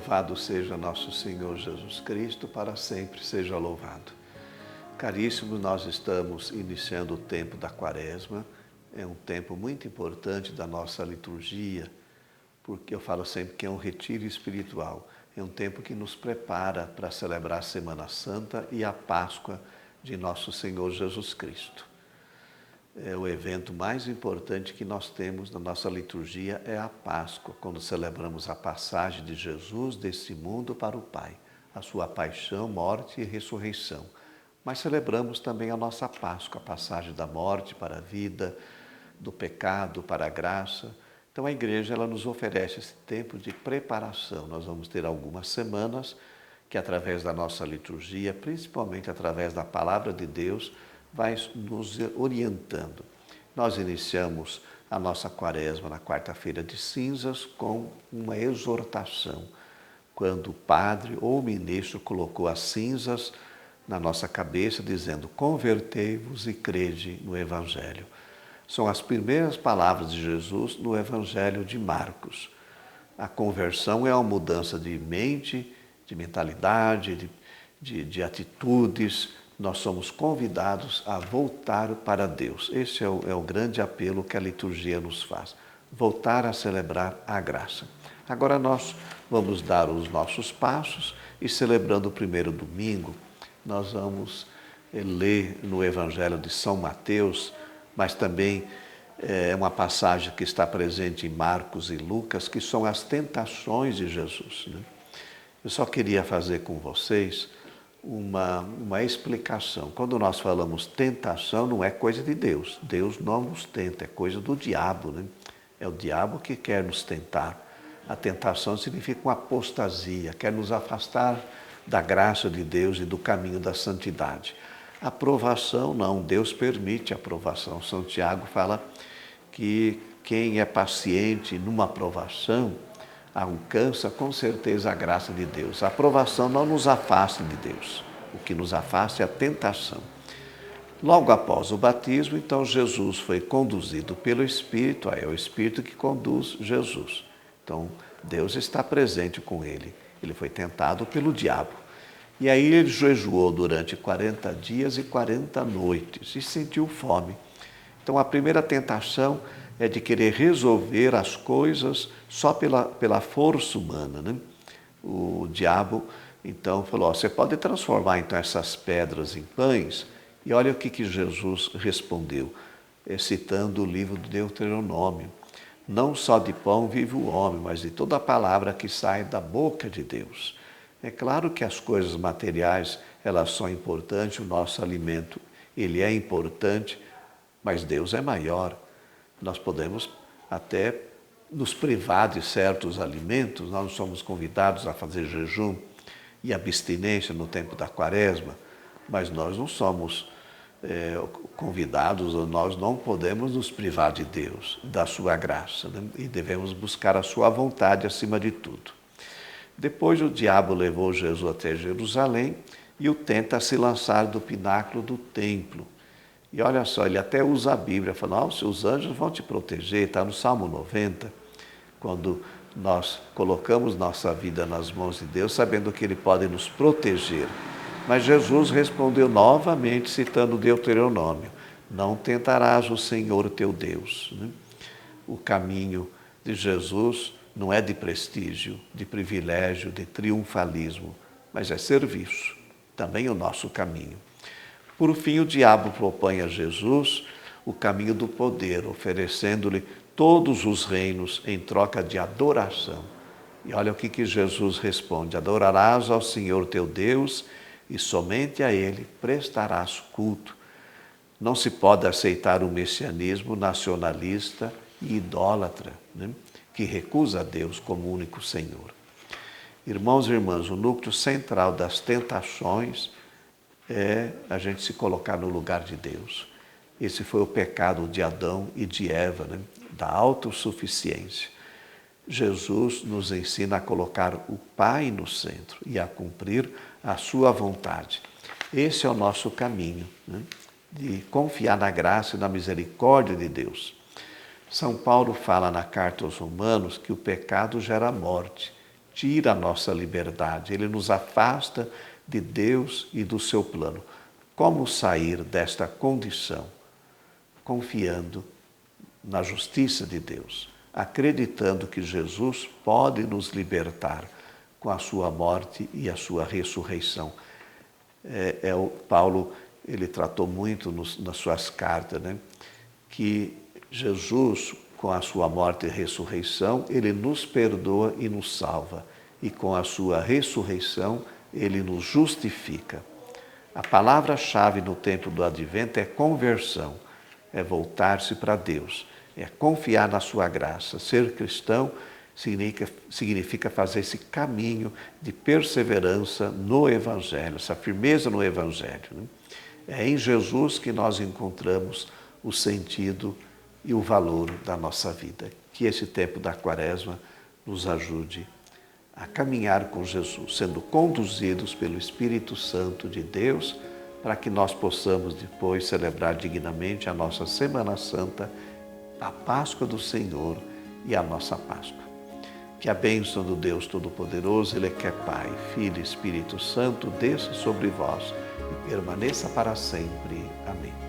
Louvado seja nosso Senhor Jesus Cristo, para sempre seja louvado. Caríssimos, nós estamos iniciando o tempo da Quaresma. É um tempo muito importante da nossa liturgia, porque eu falo sempre que é um retiro espiritual. É um tempo que nos prepara para celebrar a Semana Santa e a Páscoa de nosso Senhor Jesus Cristo. É o evento mais importante que nós temos na nossa liturgia é a Páscoa, quando celebramos a passagem de Jesus desse mundo para o Pai, a sua paixão, morte e ressurreição. Mas celebramos também a nossa Páscoa, a passagem da morte para a vida, do pecado para a graça. Então a igreja ela nos oferece esse tempo de preparação. Nós vamos ter algumas semanas que através da nossa liturgia, principalmente através da palavra de Deus, vai nos orientando. Nós iniciamos a nossa Quaresma na quarta-feira de cinzas com uma exortação, quando o padre ou o ministro colocou as cinzas na nossa cabeça, dizendo: convertei-vos e crede no Evangelho. São as primeiras palavras de Jesus no Evangelho de Marcos. A conversão é uma mudança de mente, de mentalidade, de atitudes. Nós somos convidados a voltar para Deus. Esse é o grande apelo que a liturgia nos faz. Voltar a celebrar a graça. Agora nós vamos dar os nossos passos e, celebrando o primeiro domingo, nós vamos ler no Evangelho de São Mateus, mas também é uma passagem que está presente em Marcos e Lucas, que são as tentações de Jesus, né? Eu só queria fazer com vocês uma explicação. Quando nós falamos tentação, não é coisa de Deus. Deus não nos tenta, é coisa do diabo, né? É o diabo que quer nos tentar. A tentação significa uma apostasia, quer nos afastar da graça de Deus e do caminho da santidade. A provação, não, Deus permite a provação. São Tiago fala que quem é paciente numa provação alcança com certeza a graça de Deus. A aprovação não nos afasta de Deus. O que nos afasta é a tentação. Logo após o batismo, então, Jesus foi conduzido pelo Espírito, é o Espírito que conduz Jesus. Então, Deus está presente com ele. Ele foi tentado pelo diabo. E aí ele jejuou durante 40 dias e 40 noites e sentiu fome. Então, a primeira tentação é de querer resolver as coisas só pela força humana, né? O diabo, então, falou: você pode transformar então essas pedras em pães? E olha o que Jesus respondeu, citando o livro do Deuteronômio: não só de pão vive o homem, mas de toda a palavra que sai da boca de Deus. É claro que as coisas materiais, elas são importantes, o nosso alimento, ele é importante, mas Deus é maior. Nós podemos até nos privar de certos alimentos, nós não somos convidados a fazer jejum e abstinência no tempo da Quaresma, mas nós não somos convidados, ou nós não podemos nos privar de Deus, da sua graça, né? E devemos buscar a sua vontade acima de tudo. Depois o diabo levou Jesus até Jerusalém e o tenta a se lançar do pináculo do templo. E olha só, ele até usa a Bíblia, fala: os seus anjos vão te proteger, está no Salmo 90, quando nós colocamos nossa vida nas mãos de Deus, sabendo que ele pode nos proteger. Mas Jesus respondeu novamente, citando Deuteronômio: não tentarás o Senhor teu Deus, né? O caminho de Jesus não é de prestígio, de privilégio, de triunfalismo, mas é serviço, também o nosso caminho. Por fim, o diabo propõe a Jesus o caminho do poder, oferecendo-lhe todos os reinos em troca de adoração. E olha o que Jesus responde: adorarás ao Senhor teu Deus e somente a Ele prestarás culto. Não se pode aceitar o messianismo nacionalista e idólatra, né? Que recusa a Deus como único Senhor. Irmãos e irmãs, o núcleo central das tentações é a gente se colocar no lugar de Deus. Esse foi o pecado de Adão e de Eva, né? Da autossuficiência. Jesus nos ensina a colocar o Pai no centro e a cumprir a sua vontade. Esse é o nosso caminho, né? De confiar na graça e na misericórdia de Deus. São Paulo fala na carta aos Romanos que o pecado gera morte. tira a nossa liberdade, ele nos afasta de Deus e do seu plano. Como sair desta condição? Confiando na justiça de Deus, acreditando que Jesus pode nos libertar com a sua morte e a sua ressurreição. O Paulo, ele tratou muito nas suas cartas, né, que Jesus, com a sua morte e ressurreição, ele nos perdoa e nos salva. E com a sua ressurreição, ele nos justifica. A palavra-chave no tempo do Advento é conversão, é voltar-se para Deus, é confiar na sua graça. Ser cristão significa fazer esse caminho de perseverança no Evangelho, essa firmeza no Evangelho, né? É em Jesus que nós encontramos o sentido e o valor da nossa vida. Que esse tempo da Quaresma nos ajude a caminhar com Jesus, sendo conduzidos pelo Espírito Santo de Deus, para que nós possamos depois celebrar dignamente a nossa Semana Santa, a Páscoa do Senhor e a nossa Páscoa. Que a bênção do Deus Todo-Poderoso, Ele que é Pai, Filho e Espírito Santo, desça sobre vós e permaneça para sempre. Amém.